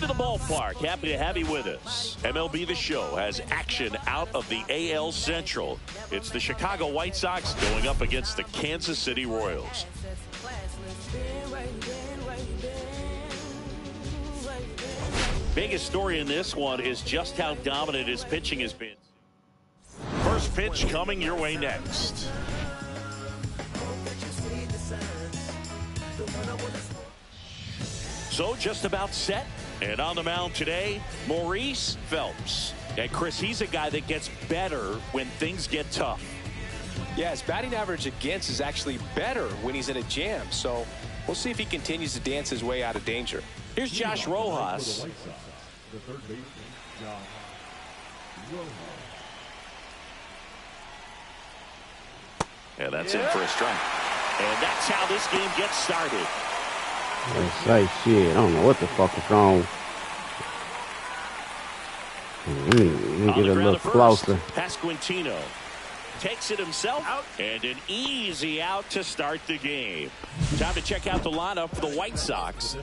into the ballpark. Happy to have you with us. MLB The Show has action out of the AL Central. It's the Chicago White Sox going up against the Kansas City Royals. Biggest story in this one is just how dominant his pitching has been. First pitch coming your way next. So just about set. And on the mound today, Maurice Phelps. And Chris, he's a guy that gets better when things get tough. Yeah, his batting average against is actually better when he's in a jam. So we'll see if he continues to dance his way out of danger. Here's Josh Rojas. And that's in for a strike. And that's how this game gets started. Say shit. I don't know what the fuck is wrong. Let me get a little closer. Pasquantino takes it himself out, and an easy out to start the game. Time to check out the lineup for the White Sox.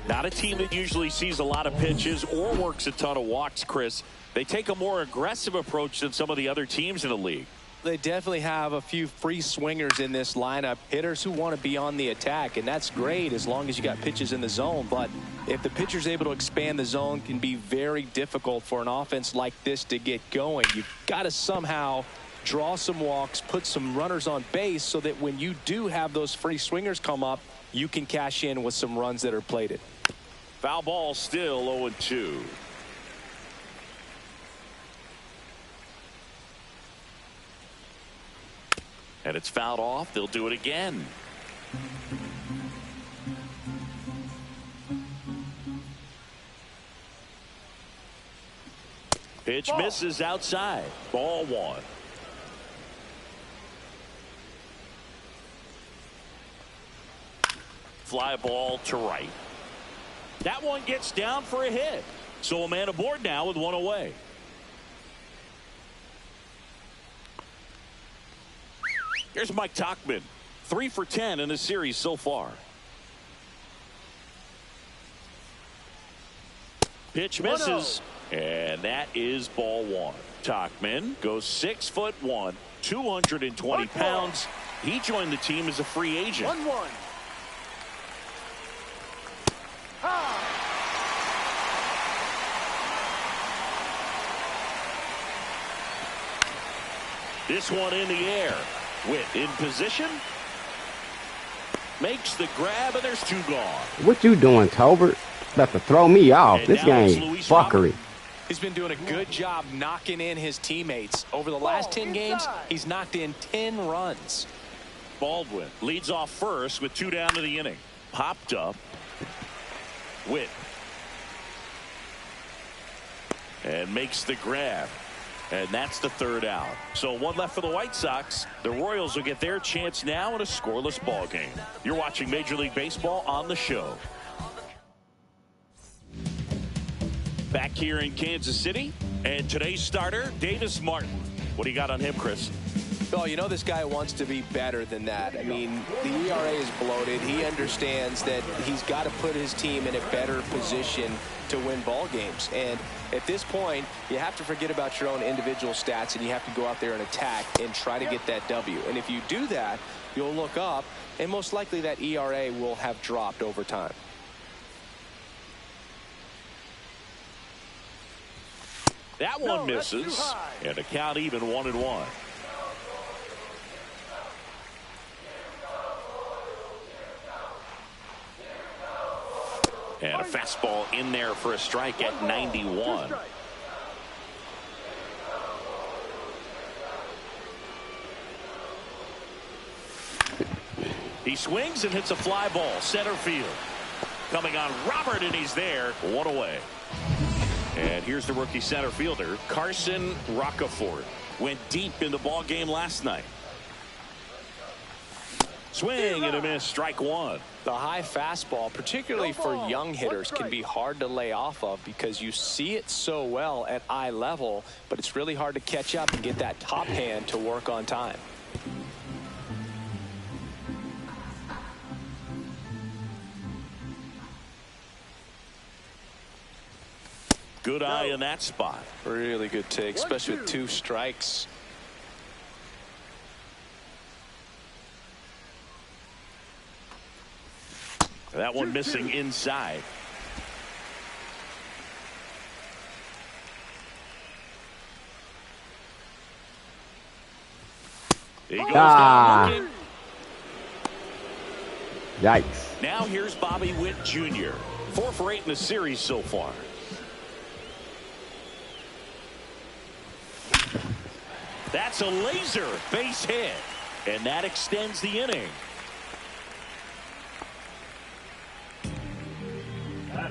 Not a team that usually sees a lot of pitches or works a ton of walks, Chris. They take a more aggressive approach than some of the other teams in the league. They definitely have a few free swingers in this lineup, hitters who want to be on the attack, and that's great as long as you got pitches in the zone. But if the pitcher's able to expand the zone, it can be very difficult for an offense like this to get going. You've got to somehow draw some walks, put some runners on base so that when you do have those free swingers come up, you can cash in with some runs that are plated. Foul ball, still 0-2. And it's fouled off. They'll do it again. Pitch misses outside. Ball one. Fly ball to right. That one gets down for a hit. So a man aboard now with one away. Here's Mike Tauchman. 3 for 10 in the series so far. Pitch misses. And that is ball one. Tauchman goes 6'1", 220 pounds. He joined the team as a free agent. 1-1. This one in the air. Witt in position. Makes the grab, and there's two gone. What you doing, Tolbert? About to throw me off. And this game fuckery. He's been doing a good job knocking in his teammates. Over the last 10 games, he's knocked in 10 runs. Baldwin leads off first with 2 down to the inning. Popped up. Witt. And makes the grab. And that's the third out. So one left for the White Sox. The Royals will get their chance now in a scoreless ball game. You're watching Major League Baseball on the show. Back here in Kansas City, and today's starter, Davis Martin. What do you got on him, Chris? Well, you know this guy wants to be better than that. I mean, the ERA is bloated. He understands that he's got to put his team in a better position to win ball games. And at this point, you have to forget about your own individual stats, and you have to go out there and attack and try to get that W. And if you do that, you'll look up, and most likely that ERA will have dropped over time. That one misses, and a count even 1-1. And a fastball in there for a strike at 91. He swings and hits a fly ball, center field. Coming on Robert, and he's there. One away. And here's the rookie center fielder, Carson Rocafort. Went deep in the ball game last night. Swing and a miss, strike one. The high fastball, particularly for young hitters, can be hard to lay off of because you see it so well at eye level, but it's really hard to catch up and get that top hand to work on time. Good eye in that spot. Really good take, especially with 2 strikes. That one missing inside. He goes down looking. Yikes. Now here's Bobby Witt Jr. 4 for 8 in the series so far. That's a laser base hit, and that extends the inning.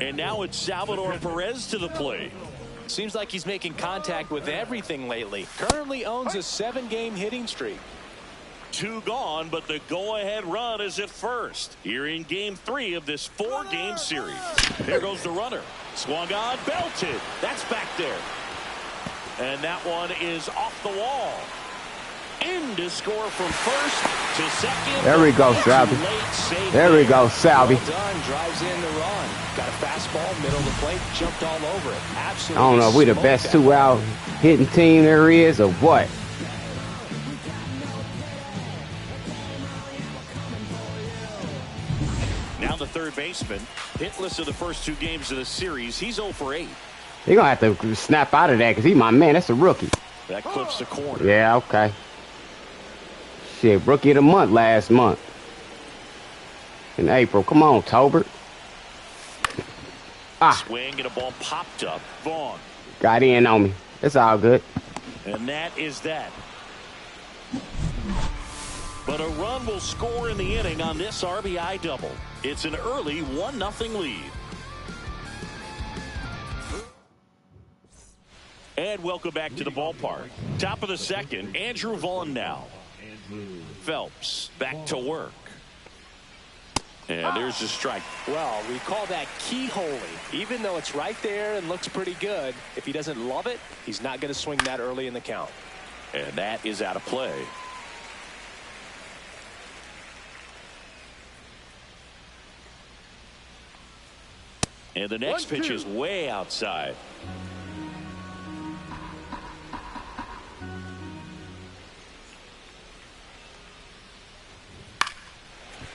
And now it's Salvador Perez to the plate. Seems like he's making contact with everything lately. Currently owns a 7-game hitting streak. 2 gone, but the go-ahead run is at first. Here in game 3 of this 4-game series. There goes the runner. Swung on, belted. That's back there. And that one is off the wall. In to score from first to second. There we go, Salvi. There we go, Salvi. Well done, drives in the run. Got a fastball, middle of the plate, jumped all over it. Absolutely. I don't know if we the best 2-out hitting team there is or what. Now the third baseman, hitless in the first 2 games of the series. He's 0 for 8. He gonna have to snap out of that because he my man. That's a rookie. That clips the corner. Yeah, okay. Shit, rookie of the month last month. In April. Come on, Tolbert. Swing and a ball popped up. Vaughn. Got in on me. It's all good. And that is that. But a run will score in the inning on this RBI double. It's an early 1-0 lead. And welcome back to the ballpark. Top of the second, Andrew Vaughn now. Phelps back to work. And there's the strike. Well, we call that keyholing. Even though it's right there and looks pretty good, if he doesn't love it, he's not going to swing that early in the count. And that is out of play. And the next pitch is way outside.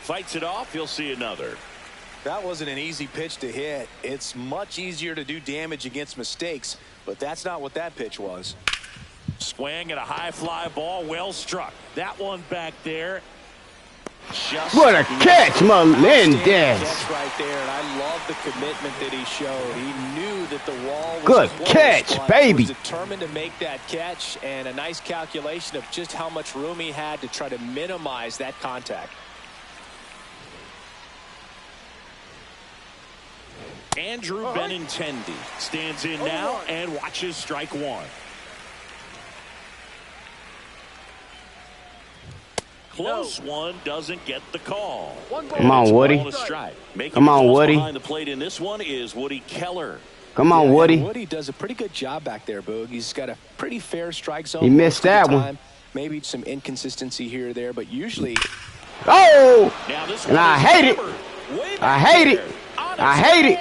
Fights it off. He'll see another. That wasn't an easy pitch to hit. It's much easier to do damage against mistakes, but that's not what that pitch was. Swing at a high fly ball. Well struck. That one back there. Just what a catch, Melendez. That's right there, and I love the commitment that he showed. He knew that the wall was good close, catch, baby. He was determined to make that catch, and a nice calculation of just how much room he had to try to minimize that contact. Andrew Benintendi stands in now and watches strike 1. Close one, doesn't get the call. Come on, Woody. Come on, Woody. Behind the plate in this one is Woody Keller. Come on, Woody. Woody does a pretty good job back there, Boog. He's got a pretty fair strike zone. He missed that one. Maybe some inconsistency here or there, but usually. Oh! And I hate it. I hate it. I hate it.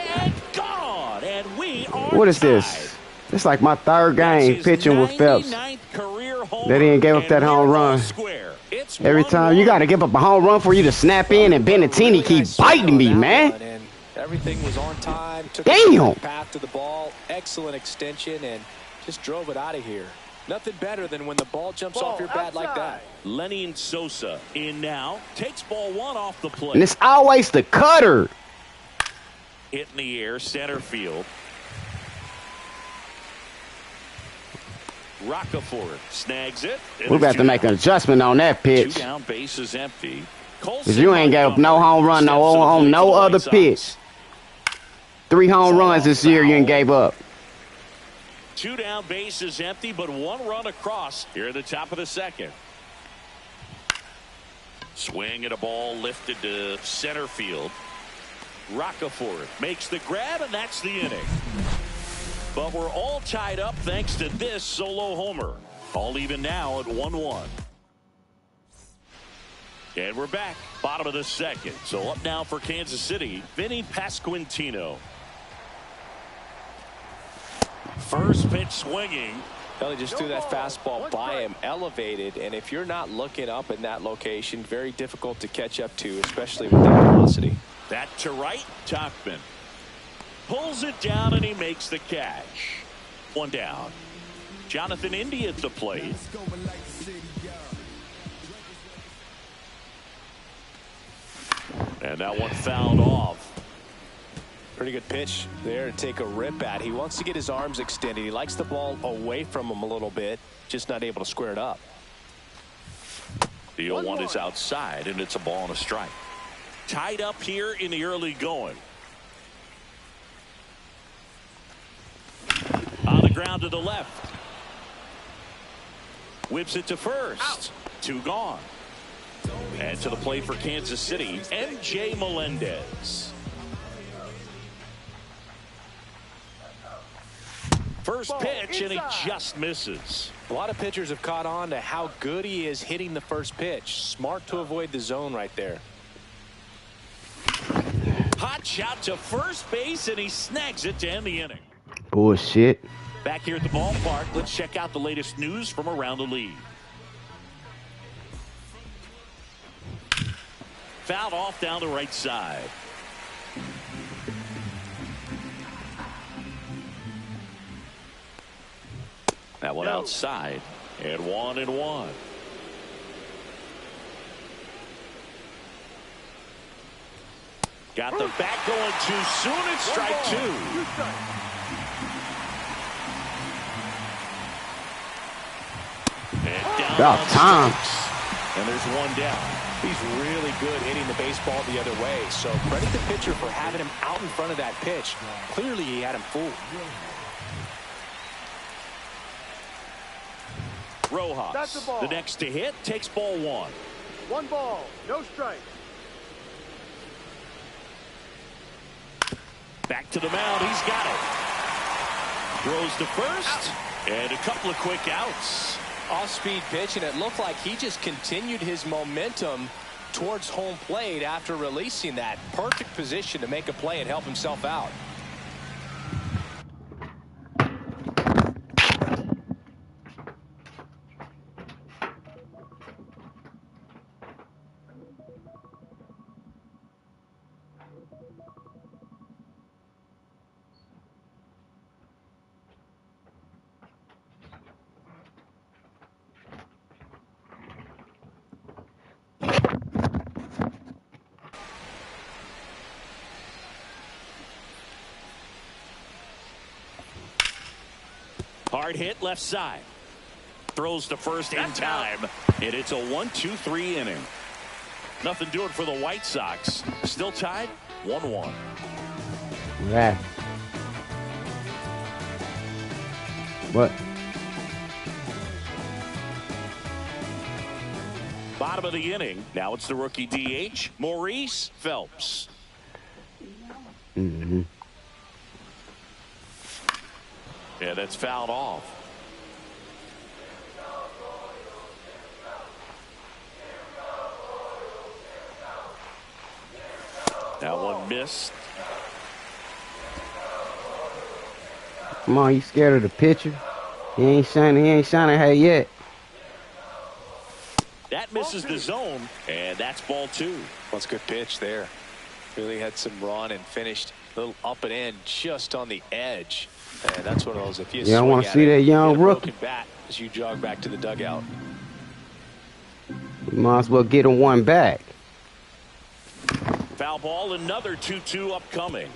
What is this? It's like my 3rd game pitching with Phelps. They didn't give up that home run. Every time you got to give up a home run for you to snap in, and Benintendi keep biting me, man. And everything was on time. Took Damn. a path to the ball. Excellent extension, and just drove it out of here. Nothing better than when the ball jumps off your bat like that. Lenny Sosa in now. Takes ball 1 off the plate. And it's always the cutter. Hit in the air, center field. Rockefeller snags it. We're about to make an adjustment on that pitch. 2 down, base is empty. Because you ain't gave up no home run on no other pitch. 3 home runs this year you ain't gave up. 2 down, base is empty, but 1 run across here at the top of the second. Swing at a ball lifted to center field. Rockefeller makes the grab, and that's the inning. But we're all tied up thanks to this solo homer. All even now at 1-1. And we're back. Bottom of the second. So up now for Kansas City, Vinny Pasquantino. First pitch swinging. Well, he just threw that fastball by him, elevated, and if you're not looking up in that location, very difficult to catch up to, especially with that velocity. That to right, Topman pulls it down and he makes the catch. One down. Jonathan India at the plate. And that one fouled off. Pretty good pitch there to take a rip at. He wants to get his arms extended. He likes the ball away from him a little bit, just not able to square it up. The 0-1 is outside, and it's a ball and a strike. Tied up here in the early going. On the ground to the left. Whips it to first. Two gone. And to the plate for Kansas City, MJ Melendez. First pitch, and he just misses. A lot of pitchers have caught on to how good he is hitting the first pitch. Smart to avoid the zone right there. Hot shot to first base, and he snags it to end the inning. Bullshit. Back here at the ballpark, let's check out the latest news from around the league. Fouled off down the right side. That one outside, and 1-1. Got the bat going too soon. It's strike two. And down about time. And there's one down. He's really good hitting the baseball the other way. So credit the pitcher for having him out in front of that pitch. Clearly he had him fooled. Rojas, the next to hit, takes ball one. 1 ball, no strike. Back to the mound, he's got it. Throws to first, and a couple of quick outs. Off-speed pitch, and it looked like he just continued his momentum towards home plate after releasing that. Perfect position to make a play and help himself out. Hard hit left side. Throws to first in time. And it's a 1-2-3 inning. Nothing doing for the White Sox. Still tied 1-1. Yeah. What? Bottom of the inning. Now it's the rookie DH, Maurice Phelps. Mm-hmm. Yeah, that's fouled off. That one missed. Come on, you scared of the pitcher? He ain't shining her yet. That misses the zone, and that's ball two. That's a good pitch there. Really had some run and finished a little up and in just on the edge. And that's one of those, if you I want to see that young rookie bat as you jog back to the dugout. You might as well get him one back. Foul ball, another 2-2 upcoming.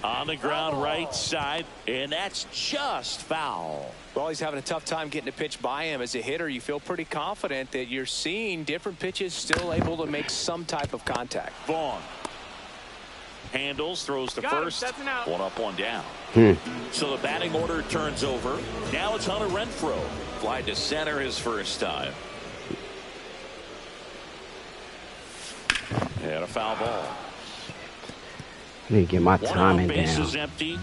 On the ground right side, and that's just foul. Well, he's having a tough time getting a pitch by him. As a hitter, you feel pretty confident that you're seeing different pitches still able to make some type of contact. Vaughn handles, throws to first. One up, one down. So the batting order turns over. Now it's Hunter Renfroe. Fly to center his first time. And a foul ball. I need to get my timing down. One out, base is down. empty.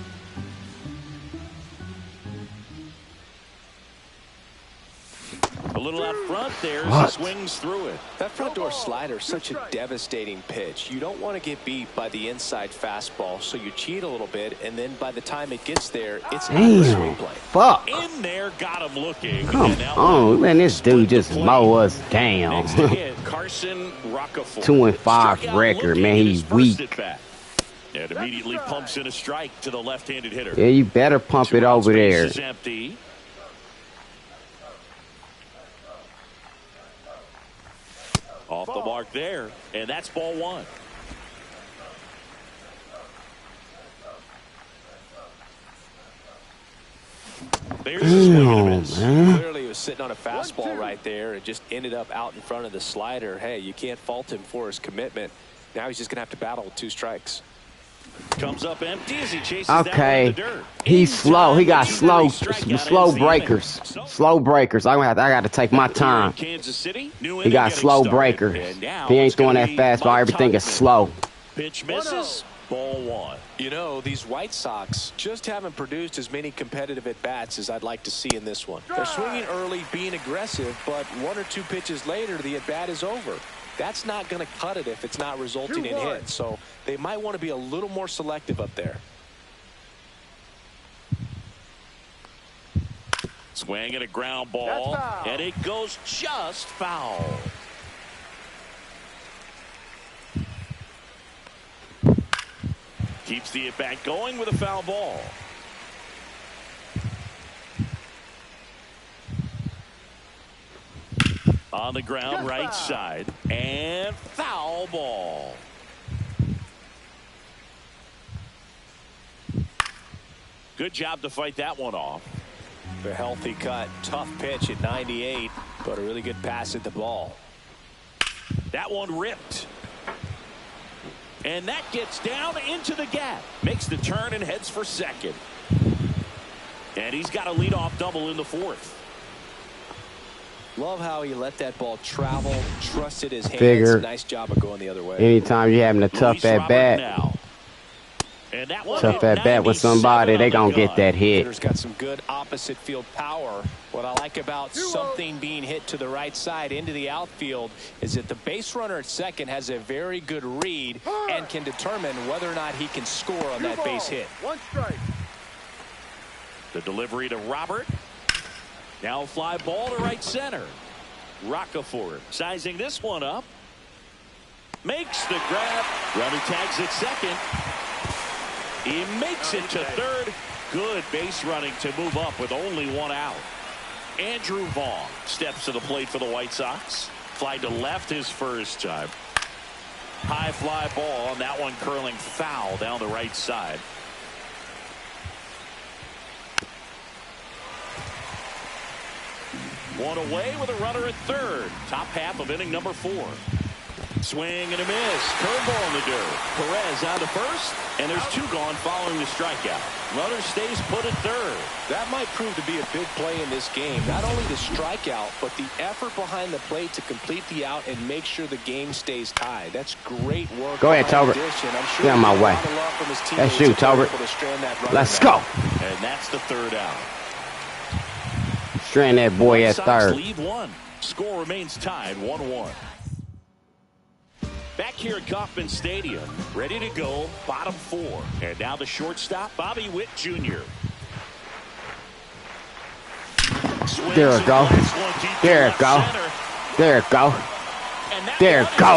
little out front there as he swings through it. That front door slider is such a devastating pitch. You don't want to get beat by the inside fastball, so you cheat a little bit, and then by the time it gets there, it's not a swing play. Fuck. In there, got him looking. Come on, man, this dude just mow us down. Next to hit, Carson Rockefeller. 2-5 record, man. He's weak. And immediately pumps in a strike to the left-handed hitter. Yeah, you better pump it over there. Is empty. Off the mark there, and that's ball one. There's a swing and a miss. Clearly he was sitting on a fastball right there and just ended up out in front of the slider. Hey, you can't fault him for his commitment. Now he's just going to have to battle with 2 strikes. Comes up empty as he chases down the dirt. He's slow. He got slow breakers. Slow breakers. I got to take my time. He got slow breakers. He ain't throwing that fastball. Everything is slow. Pitch misses. Ball one. You know, these White Sox just haven't produced as many competitive at-bats as I'd like to see in this one. They're swinging early, being aggressive, but 1 or 2 pitches later, the at-bat is over. That's not going to cut it if it's not resulting in hits. So they might want to be a little more selective up there. Swing and a ground ball, and it goes just foul. Keeps the at-bat going with a foul ball. On the ground, right side, and foul ball. Good job to fight that one off. A healthy cut, tough pitch at 98, but a really good pass at the ball. That one ripped. And that gets down into the gap. Makes the turn and heads for second. And he's got a leadoff double in the 4th. Love how he let that ball travel, trusted his hands. Nice job of going the other way. Anytime you're having a tough at-bat, tough at-bat with somebody, they going to get that hit. Hitter's got some good opposite field power. What I like about something being hit to the right side into the outfield is that the base runner at second has a very good read and can determine whether or not he can score on that base hit. 1 strike. The delivery to Robert. Now a fly ball to right center. Rockefeller sizing this one up. Makes the grab. Runner tags at second. He makes it to third. Good base running to move up with only 1 out. Andrew Vaughn steps to the plate for the White Sox. Fly to left his first time. High fly ball, and that one curling foul down the right side. One away with a runner at third. Top half of inning number 4. Swing and a miss. Curveball in the dirt. Perez out to first, and there's 2 gone following the strikeout. Runner stays put at third. That might prove to be a big play in this game. Not only the strikeout, but the effort behind the plate to complete the out and make sure the game stays tied. That's great work. Go ahead, Tolbert. Get on my way. That's you, Tolbert. Let's go. And that's the 3rd out. Strand that boy at third. Lead 1. Score remains tied 1-1. Back here at Kauffman Stadium, ready to go, bottom 4. And now the shortstop, Bobby Witt Jr. There it go. There it go. There it go. There it go.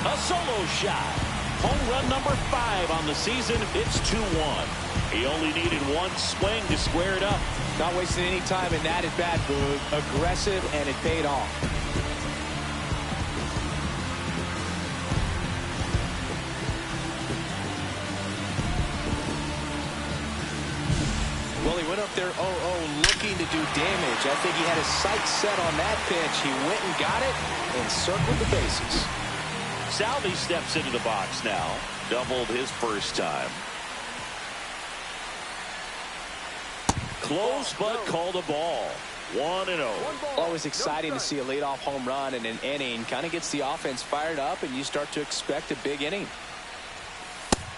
A solo shot. Home run number 5 on the season. It's 2-1. He only needed 1 swing to square it up. Not wasting any time in that at-bat, Boog. Aggressive, and it paid off. Well, he went up there 0-0 looking to do damage. I think he had his sights set on that pitch. He went and got it and circled the bases. Salvi steps into the box now. Doubled his first time. Close, but called a ball. 1-0. Always exciting to see a leadoff home run in an inning. Kind of gets the offense fired up, and you start to expect a big inning.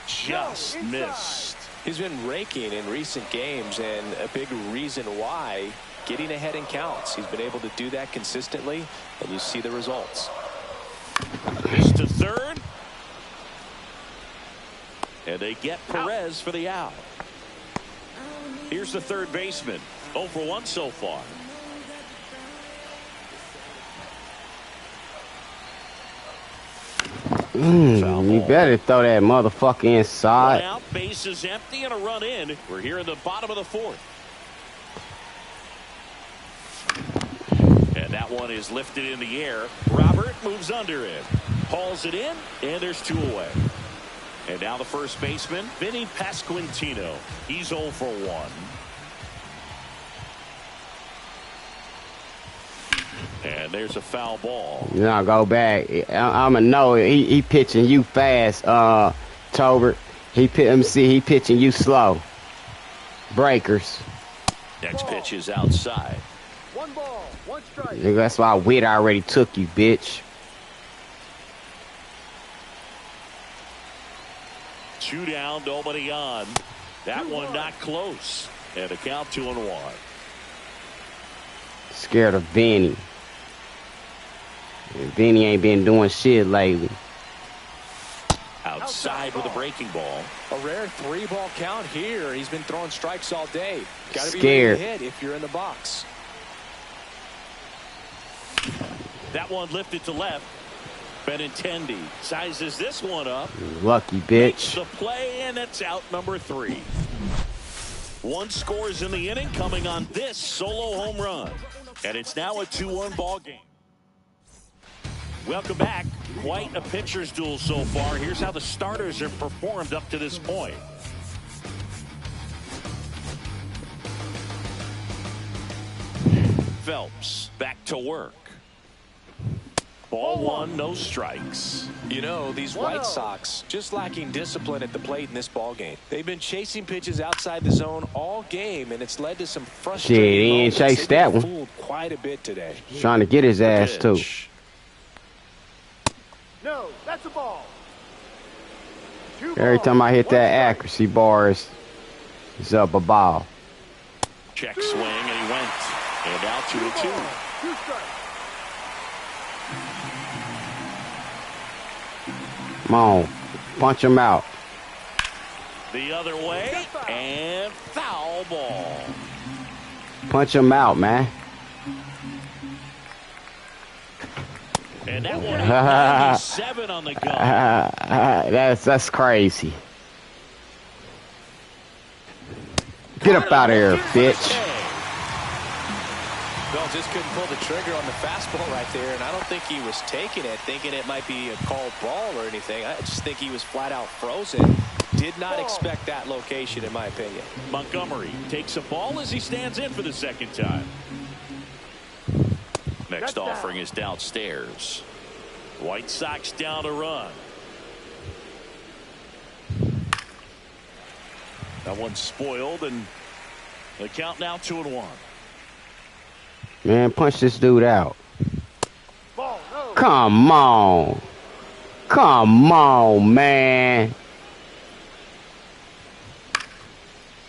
Just missed. He's been raking in recent games, and a big reason why getting ahead in counts. He's been able to do that consistently, and you see the results. This to third. And they get Perez for the out. Here's the third baseman. 0 for 1 so far. You better throw that motherfucker inside. One out, base is empty, and a run in. We're here in the bottom of the fourth. And that one is lifted in the air. Robert moves under it. Hauls it in, and there's 2 away. And now the first baseman, Vinny Pasquantino. He's 0 for 1. And there's a foul ball. You know, go back. I'ma know he pitching you fast, Tolbert. He pitching you slow. Breakers. Next pitch is outside. 1 ball, 1 strike. That's why Witt already took you, bitch. 2 down, nobody on. That one not close. And a count 2-1. Scared of Vinny. Vinny ain't been doing shit lately. Outside with a breaking ball. A rare 3-ball count here. He's been throwing strikes all day. Got to be Scared. ready to hit if you're in the box. That one lifted to left. Benintendi sizes this one up. Lucky Makes bitch. the play, and it's out number 3. 1 scores in the inning coming on this solo home run. And it's now a 2-1 ball game. Welcome back. Quite a pitcher's duel so far. Here's how the starters have performed up to this point. Phelps back to work. Ball 1, no strikes. You know, these White Sox just lacking discipline at the plate in this ball game. They've been chasing pitches outside the zone all game, and it's led to some frustrating Shit, he ain't moments. chased that one. Fooled quite a bit today. Trying to get his ass too. No, that's a ball. 2 Every balls, time I hit 1 that strike. accuracy bar, it's up a ball. Check swing, and he went. And now 2-2. 2 strikes. Come on, punch him out. The other way, and foul ball. Punch him out, man. And that one, 97 on the gun. That's crazy. Get up out of here, bitch. Well, just couldn't pull the trigger on the fastball right there, and I don't think he was taking it, thinking it might be a called ball or anything. I just think he was flat out frozen. Did not expect that location, in my opinion. Montgomery takes a ball as he stands in for the second time. Next offering is downstairs. White Sox down a run. That one's spoiled, and the count now 2-1. Man, punch this dude out. Ball, no. Come on. Come on, man.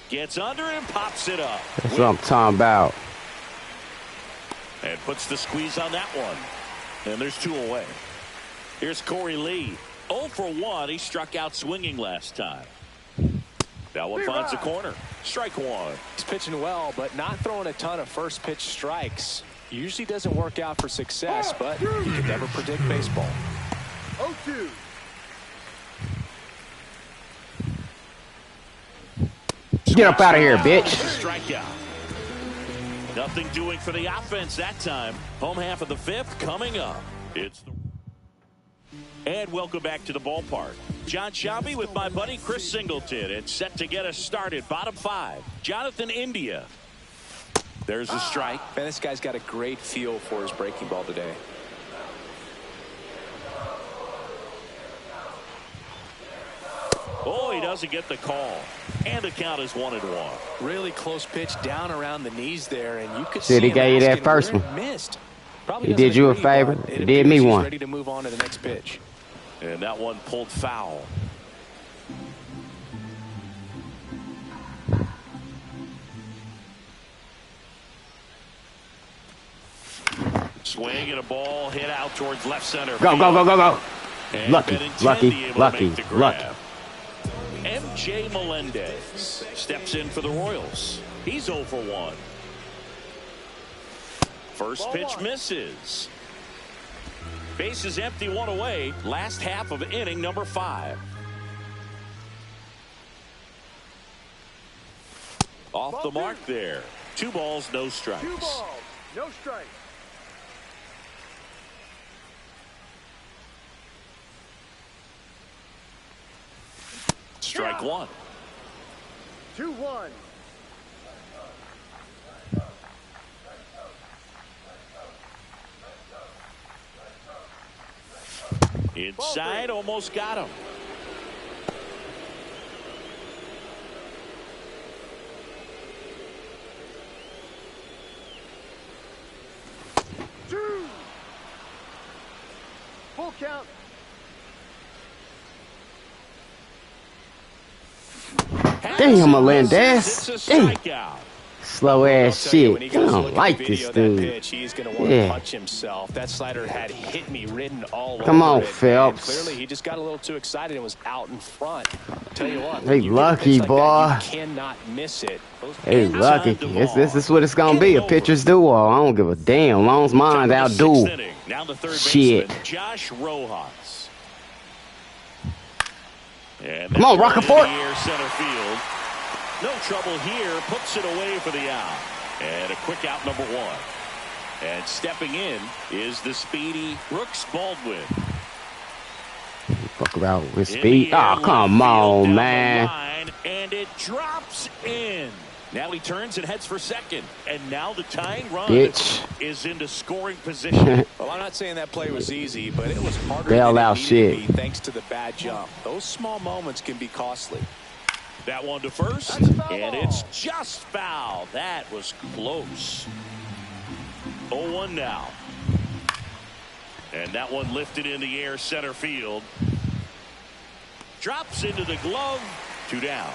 Gets under and pops it up. That's what I'm talking about. And puts the squeeze on that one. And there's 2 away. Here's Corey Lee. 0 for 1. He struck out swinging last time. That one finds the corner. Strike 1. He's pitching well, but not throwing a ton of first pitch strikes. Usually doesn't work out for success, but you can never predict baseball. 0-2. Get up out of here, bitch. Strikeout. Nothing doing for the offense that time. Home half of the 5th coming up. And welcome back to the ballpark. John Shelby with my buddy Chris Singleton. It's set to get us started. Bottom 5. Jonathan India. There's a strike. Man, this guy's got a great feel for his breaking ball today. Oh, he doesn't get the call. And the count is 1-1. Really close pitch down around the knees there, and you could Shit, see he gave you that him first asking one. where it missed. Probably He doesn't did you a agree, favor. but it He did me appears he's one. ready to move on to the next pitch. And that one pulled foul. Swing and a ball hit out towards left center. Go, go, go, go, go. And Lucky, lucky, lucky, lucky. MJ Melendez steps in for the Royals. He's 0 for 1. First pitch misses. Base is empty, 1 away. Last half of inning number 5. Off the mark there. 2 balls, no strikes. 2 balls, no strikes. Strike 1. 2-1. Inside, almost got him. Full count. Damn, Melendez. It's a Damn. strikeout. Slow ass shit. I don't like this dude. He's going to want to punch himself. That slider had hit me written all Come over on, it. Phelps. Clearly, he just got a little too excited and was out in front. Tell you what, They you lucky, like boy. that, you cannot miss it. Hey, lucky. This is what it's gonna be. A pitcher's duel. I don't give a damn. Long as mine's outdo. Now the third Shit. baseman, Josh Rojas. And Come on, Rockefeller. Center field. No trouble here. Puts it away for the out. And a quick out, number 1. And stepping in is the speedy Brooks Baldwin. Fuck about with speed. Oh, come on, man. Line, and it drops in. Now he turns and heads for second. And now the tying run is into scoring position. Well, I'm not saying that play was easy, but it was harder Bail than out it needed to shit. be thanks to the bad jump. Those small moments can be costly. That one to first, and it's just foul. That was close. 0-1 now. And that one lifted in the air, center field. Drops into the glove. 2 down.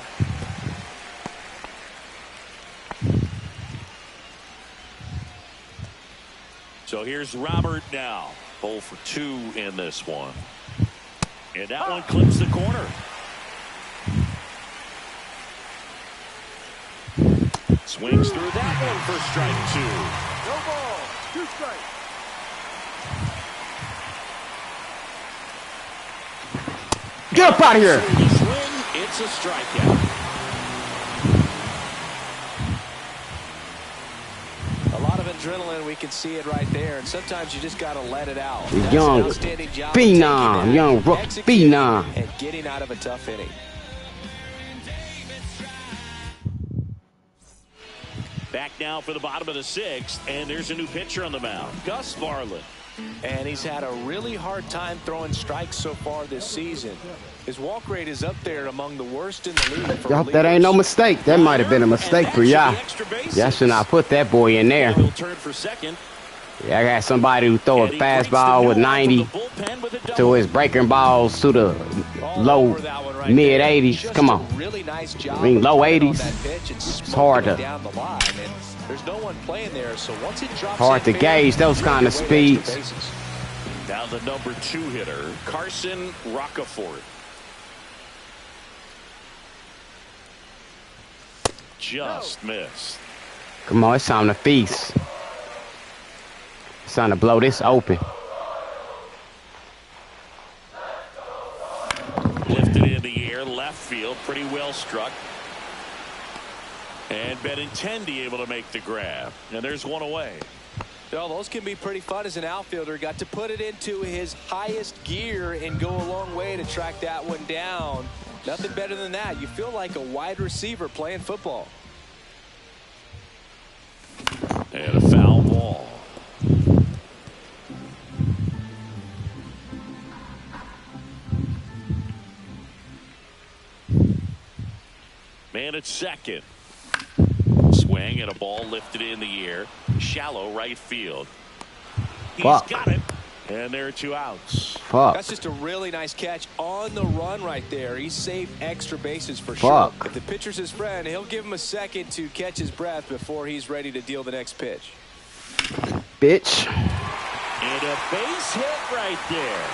So here's Robert now. 0 for 2 in this one. And that one clips the corner. Swings through that one for strike 2. No ball, 2 strikes. Get up out of here. Swing, it's a strikeout. A lot of adrenaline, we can see it right there, and sometimes you just got to let it out. Young phenom, young rookie phenom. And getting out of a tough inning. Back now for the bottom of the 6th, and there's a new pitcher on the mound, Gus Varland. And he's had a really hard time throwing strikes so far this season. His walk rate is up there among the worst in the league. I hope that ain't no mistake. That might have been a mistake for y'all. Y'all should not put that boy in there. He'll turn for second. Yeah, I got somebody who throw a fastball with 90 to his breaking balls to the low mid 80s. Come on. I mean low 80s. It's hard to There's no one playing there, so once it drops hard to gauge those kind of speeds. Now the number 2 hitter, Carson Rockefeller. Just missed. Come on, it's time to feast. It's time to blow this open. Lifted in the air, left field, pretty well struck. And Benintendi able to make the grab. And there's one away. Well, those can be pretty fun as an outfielder. Got to put it into his highest gear and go a long way to track that one down. Nothing better than that. You feel like a wide receiver playing football. And a foul ball. Man at second. Swing and a ball lifted in the air. Shallow right field. He's got it. And there are 2 outs. Fuck. That's just a really nice catch on the run right there. He saved extra bases for sure. If the pitcher's his friend, he'll give him a second to catch his breath before he's ready to deal the next pitch. Bitch. a base hit right there.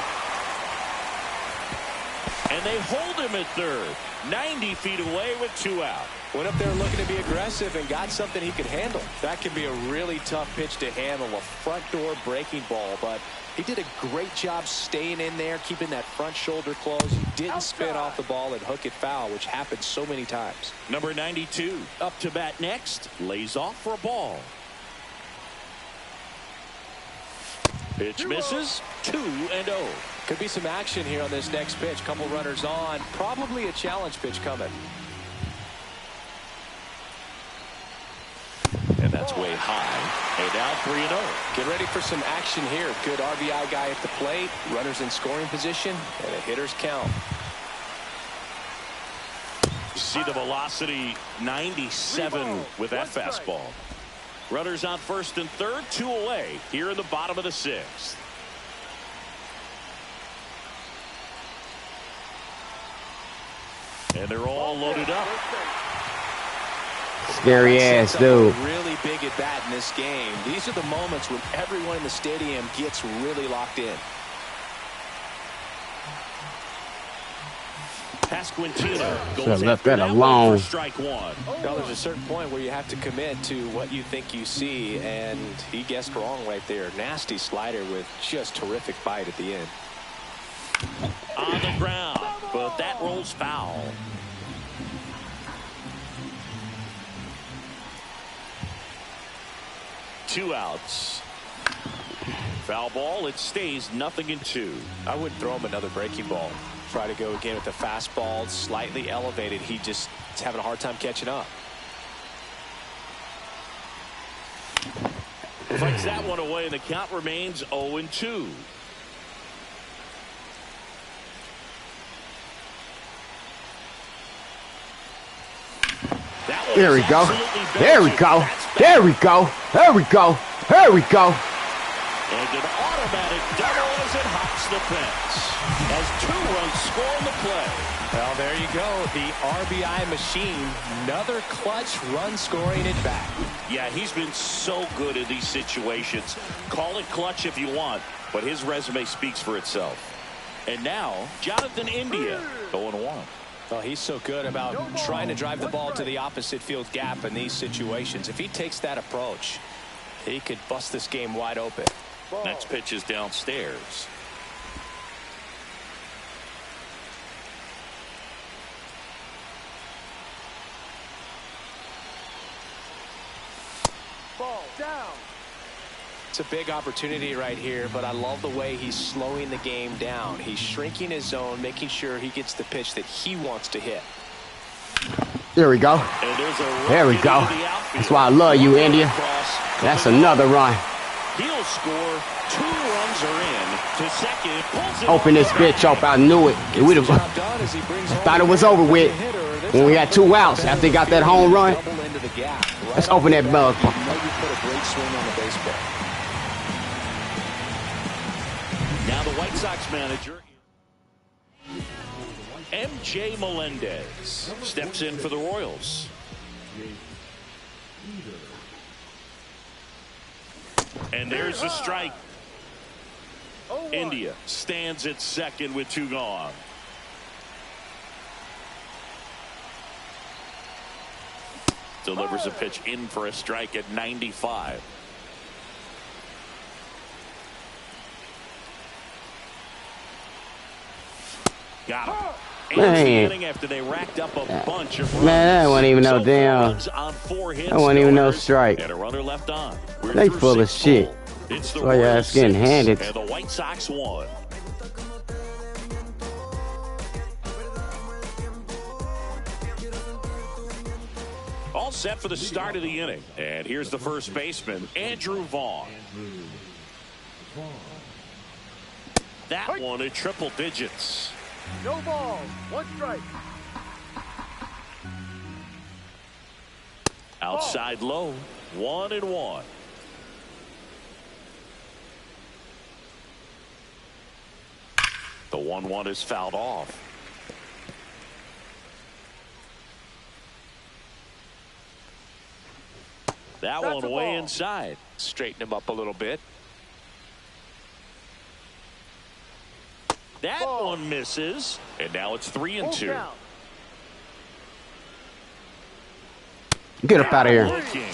And they hold him at third. 90 feet away with 2 out. Went up there looking to be aggressive and got something he could handle. That can be a really tough pitch to handle, a front door breaking ball, but he did a great job staying in there, keeping that front shoulder closed. He didn't spin off the ball and hook it foul, which happens so many times. Number 92 up to bat next, lays off for a ball. Pitch misses. 2-0. Could be some action here on this next pitch. Couple runners on. Probably a challenge pitch coming. And that's way high. And now 3-0. Get ready for some action here. Good RBI guy at the plate. Runners in scoring position. And a hitter's count. See the velocity, 97 with that fastball. Runners on first and third, 2 away here in the bottom of the 6th. And they're all loaded up. Scary ass dude. Really big at bat in this game. These are the moments when everyone in the stadium gets really locked in. Pasquantino goes left after that that alone. one for strike 1. Now, there's a certain point where you have to commit to what you think you see, and he guessed wrong right there. Nasty slider with just terrific bite at the end. On the ground, but that rolls foul. Two outs. Foul ball. It stays 0-2. I wouldn't throw him another breaking ball. Try to go again with the fastball, slightly elevated. He just is having a hard time catching up. Flicks that one away, and the count remains 0-2. There we go. There we go. There we go. There we go. There we go. And an automatic double as it hops the fence. As 2 runs score on the play. Well, there you go. The RBI machine. Another clutch run scoring at bat. Yeah, he's been so good in these situations. Call it clutch if you want, but his resume speaks for itself. And now, Jonathan India, 0-1. Well, he's so good about trying to drive the ball to the opposite field gap in these situations. If he takes that approach, he could bust this game wide open. Next pitch is downstairs. Ball down. It's a big opportunity right here, but I love the way he's slowing the game down. He's shrinking his zone, making sure he gets the pitch that he wants to hit. There we go. There we go. That's why I love you, India. That's another run. He'll score. 2 runs are in to second. Open this bitch up. I knew it. It would have. Thought it was over with when we had 2 outs after he got that home run. Let's open that bug. Now the White Sox manager, MJ Melendez, steps in for the Royals. And there's a strike. India stands at second with 2 gone. Delivers a pitch in for a strike at 95. Got him. Man. After they racked up a bunch of runs. Man, that wasn't even no damn. That wasn't even no strike. And a runner left on. They full of shit. It's the So your ass getting handed. And the White Sox won. All set for the start of the inning. And here's the first baseman, Andrew Vaughn. That one at triple digits. No ball. 1 strike. Outside low. 1-1. The 1-1 is fouled off. That one way inside. Straighten him up a little bit. That one misses. And now it's 3-2. Get up out of here. Looking.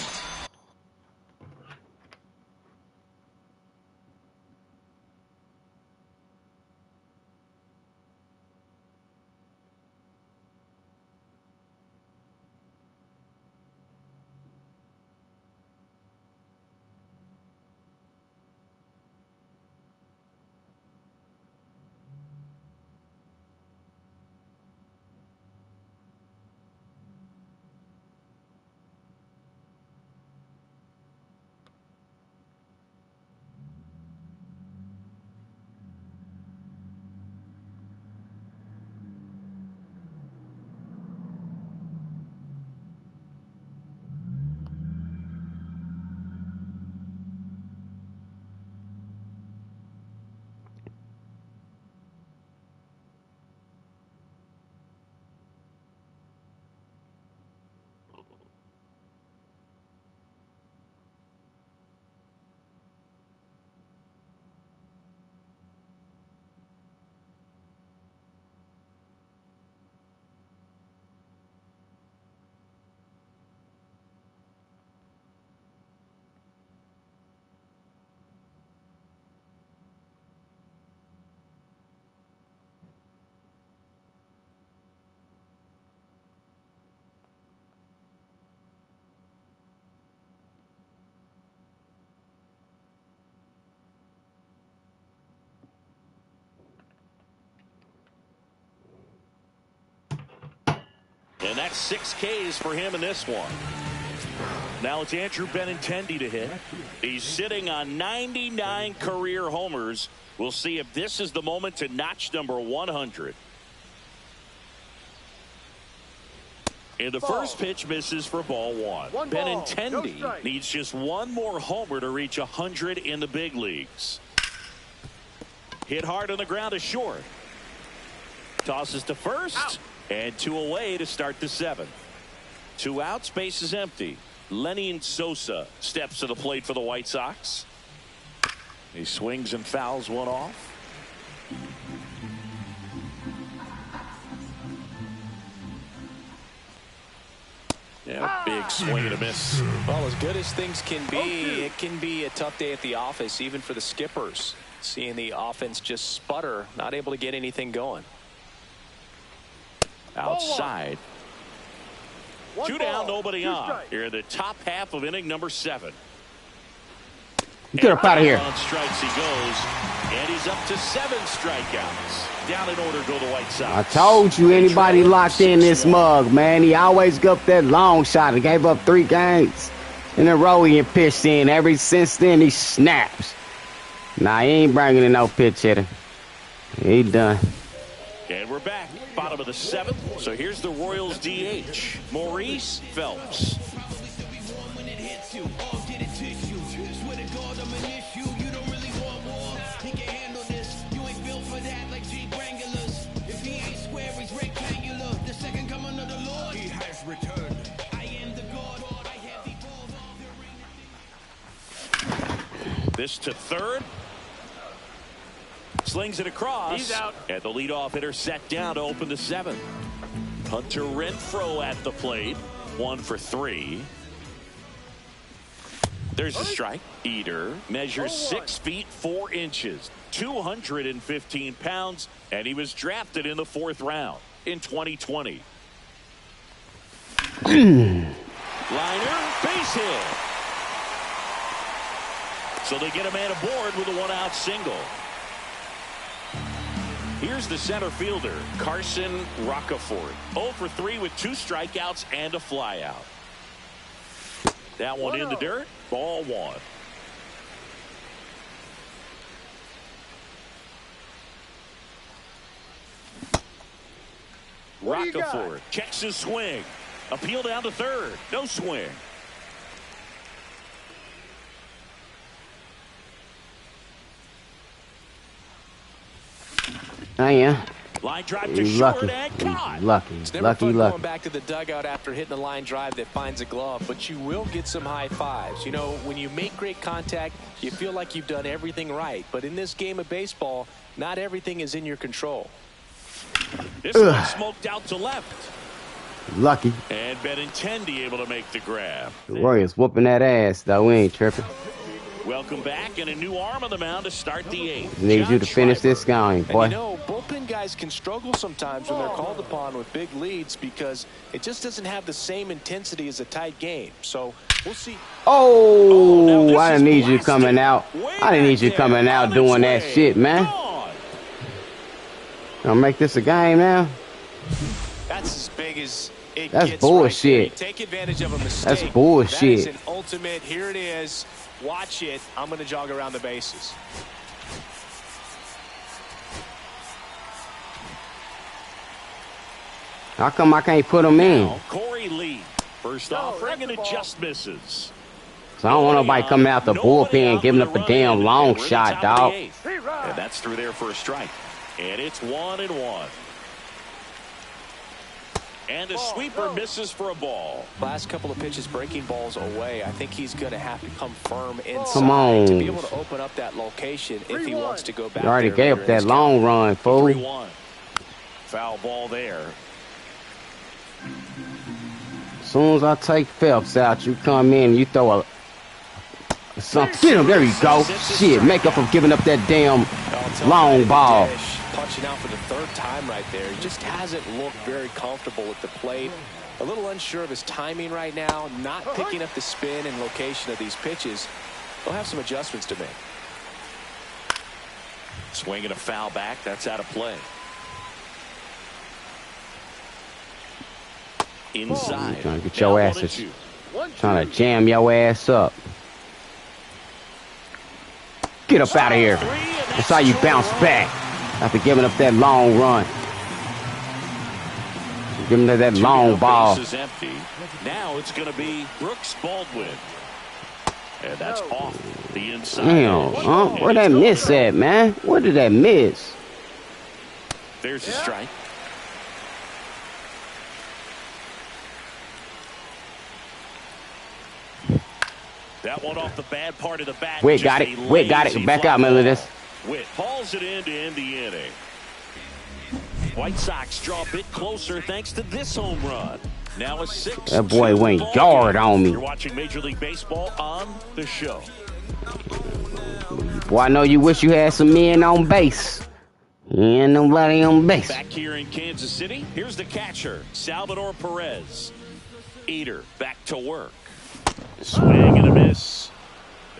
And that's 6 Ks for him in this one. Now it's Andrew Benintendi to hit. He's sitting on 99 career homers. We'll see if this is the moment to notch number 100. And the first pitch misses for ball one. Benintendi needs just one more homer to reach 100 in the big leagues. Hit hard on the ground to short. Tosses to first. Out. And 2 away to start the 7th. 2 outs, base is empty. Lenny Sosa steps to the plate for the White Sox. He swings and fouls one off. Yeah, big swing and a miss. Well, as good as things can be, it can be a tough day at the office, even for the skippers. Seeing the offense just sputter, not able to get anything going. Outside. 2 down, nobody on. Here in the top half of inning number 7. Get up out of here. On strikes he goes, and he's up to 7 strikeouts. Down in order go the White Sox. I told you, anybody locked in this mug, man. He always got up that long shot and gave up 3 games in a row. He pitched in. Ever since then, he snaps. Nah, he ain't bringing in no pitch hitter. He done. And we're back. Bottom of the 7th. So here's the Royals DH, Maurice Phelps. This to third. Slings it across. He's out. And the leadoff hitter set down to open the 7th. Hunter Renfroe at the plate. 1 for 3. There's a strike. Eater measures 6 feet 4 inches, 215 pounds, and he was drafted in the 4th round in 2020. Liner, base hit. So they get a man aboard with a 1-out single. Here's the center fielder, Carson Roccaforte. 0 for 3 with 2 strikeouts and a flyout. That one in the dirt. Ball 1. Roccaforte checks his swing. Appeal down to third. No swing. Oh, yeah. Line drive to short and caught. Lucky. It's never fun going back to the dugout after hitting a line drive that finds a glove, but you will get some high fives. You know, when you make great contact, you feel like you've done everything right. But in this game of baseball, not everything is in your control. This one smoked out to left. Lucky. And Benintendi able to make the grab. The Warriors whooping that ass, though. We ain't tripping. Welcome back, and a new arm on the mound to start the 8th. Need you to finish this game, boy. And you know, bullpen guys can struggle sometimes when they're called upon with big leads because it just doesn't have the same intensity as a tight game. So we'll see. Oh, I didn't need you coming out. I didn't need you coming out doing that shit, man. Gonna make this a game now? That's as big as it That's gets. bullshit. Right, take advantage of a mistake. That's bullshit. That is an ultimate. Here it is. Watch it. I'm going to jog around the bases. How come I can't put them in? Now, Corey Lee. First offering, and it just misses. So I don't want nobody coming out the bullpen giving up a damn long shot, dog. And that's through there for a strike. And it's 1-1. And a sweeper misses for a ball. Last couple of pitches breaking balls away. I think he's going to have to come firm inside Come on. to be able to open up that location if he wants to go back. You already gave up that long run, fool. 3-1. Foul ball there. As soon as I take Phelps out, you come in and you throw a something. Get him. There you go. Shit, make up for giving up that damn long ball. Punching out for the 3rd time right there. He just hasn't looked very comfortable at the plate. A little unsure of his timing right now. Not picking up the spin and location of these pitches. They'll have some adjustments to make. Swinging a foul back. That's out of play. Inside. Trying to get your asses. Trying to jam your ass up. Get up out of here. That's how you bounce back after giving up that long run. Giving them that long ball. Empty. Now it's going to be Brooks Baldwin. And that's off the inside. Damn, where that miss at, man? Where did that miss? There's a strike. That one off the bad part of the bat. Witt got it. Witt got it. Back out, Melodis. Witt hauls it in to end the inning. White Sox draw a bit closer thanks to this home run. Now a 6-2. That boy went yard on me. You're watching Major League Baseball on the show. Boy, I know you wish you had some men on base. Ain't nobody on base. Back here in Kansas City, here's the catcher, Salvador Perez. Eater back to work. Swing and a miss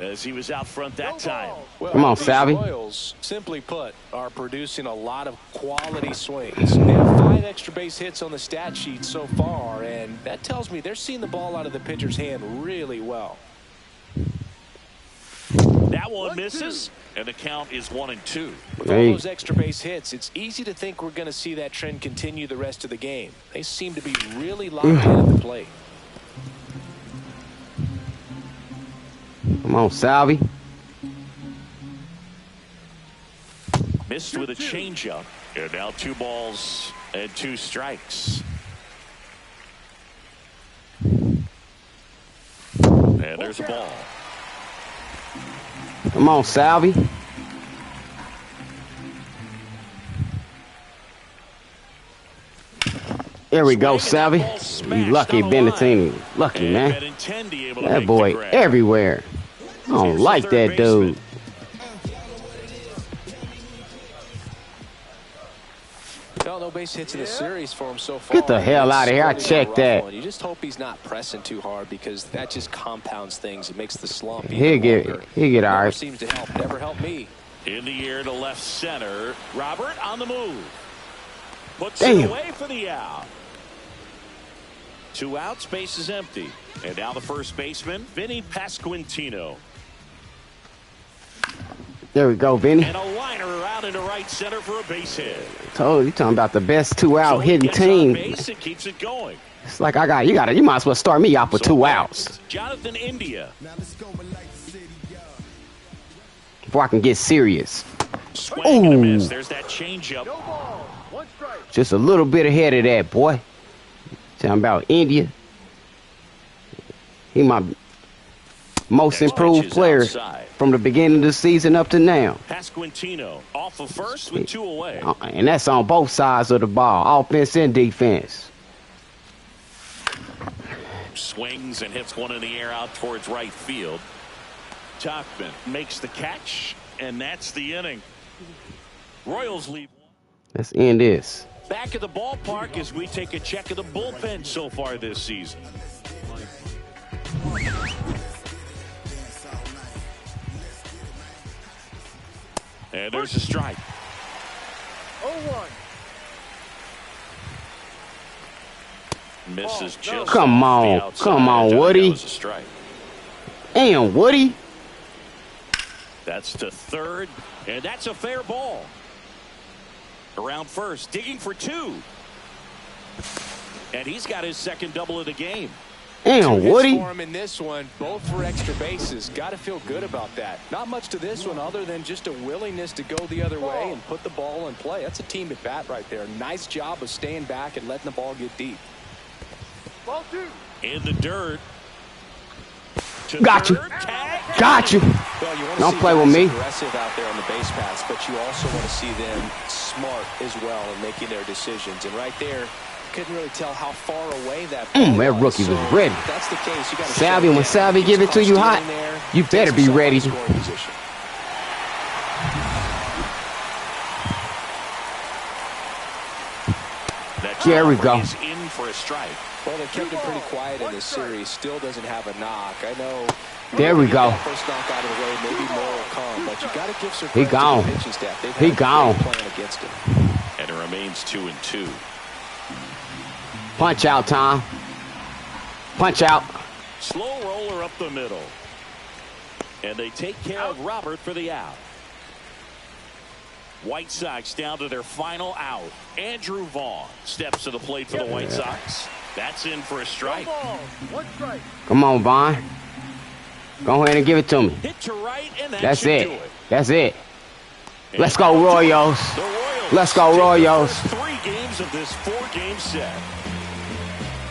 as he was out front that time. Well, come on, Salvi. Royals, simply put, are producing a lot of quality swings. They have 5 extra base hits on the stat sheet so far, and that tells me they're seeing the ball out of the pitcher's hand really well. That one misses, and the count is 1-2. With all those extra base hits, it's easy to think we're going to see that trend continue the rest of the game. They seem to be really locked in at the plate. Come on, Salvi. Missed with a changeup. And now 2 balls and 2 strikes. And there's a ball. Come on, Salvi. There we go, Salvi. You lucky, Benintendi. Lucky, man. That boy everywhere. I don't like that dude. No base hits in the series for him so far. Get the hell out of here. I checked that. You just hope he's not pressing too hard because that just compounds things. It makes the slump He'll get all right. Seems to help. Never helped me. In the air to left center. Robert on the move. Puts Damn. it away for the out. 2 outs, base is empty. And now the first baseman, Vinny Pasquantino. There we go, Vinny. And a liner out into right center for a base hit. Told you, talking about the best 2-out hitting team. Base, it keeps it going. It's like you might as well start me off with 2 outs. Jonathan India. Before I can get serious. Swing and a miss. There's that changeup. One strike. Just a little bit ahead of that, boy. Talking about India. He my most improved player from the beginning of the season up to now. Pasquantino off of first with 2 away. And that's on both sides of the ball, offense and defense. Swings and hits one in the air out towards right field. Tauchman makes the catch, and that's the inning. Royals lead. Let's end this. Back at the ballpark as we take a check of the bullpen so far this season. And there's a strike. 0-1. Misses just Come off the on. outside. Come on, Woody. That was a strike. Damn, Woody. That's to third, and that's a fair ball. Around first, digging for 2. And he's got his second double of the game. Damn, Woody. For him in this one, both for extra bases. Got to feel good about that. Not much to this one other than just a willingness to go the other way and put the ball in play. That's a team at bat right there. Nice job of staying back and letting the ball get deep. Ball 2. In the dirt. Got you. Got you. Well, you want to Don't see play with guys me. aggressive out there on the base paths, but you also want to see them smart as well in making their decisions. And right there, couldn't really tell how far away that ball That rookie was ready. If that's the case, you got to Salvi, when Salvi give it to you hot, you better be ready. There we go. He's in for a strike. Well, they kept him pretty quiet in this series. Still doesn't have a knock. I know. There we go. First knock out of the way, maybe more will come, but you got to give some He gone. pitching staff. They've He had a gone. great plan against him. And it remains 2-2. Punch out, Tom. Punch out. Slow roller up the middle. And they take care of Robert for the out. White Sox down to their final out. Andrew Vaughn steps to the plate for the White Sox. That's in for a strike. No ball. One strike. Come on, Vaughn. Go ahead and give it to me. Hit to right, and That's should it. do it. That's it. And Let's go, Royals. The Royals Let's go, take the Royals. first 3 games of this 4-game set.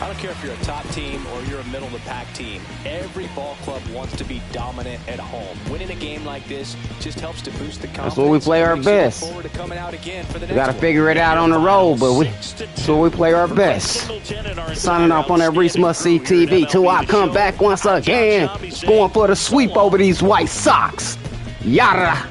I don't care if you're a top team or you're a middle-of-the-pack team. Every ball club wants to be dominant at home. Winning a game like this just helps to boost the confidence. That's when we play our Makes you look best. forward to coming out again for the We got to next one. figure it out on the road, but so we play our best. Signing off on that Reese Must See TV. Till I come back once again, going for the sweep over these White Sox. Yada.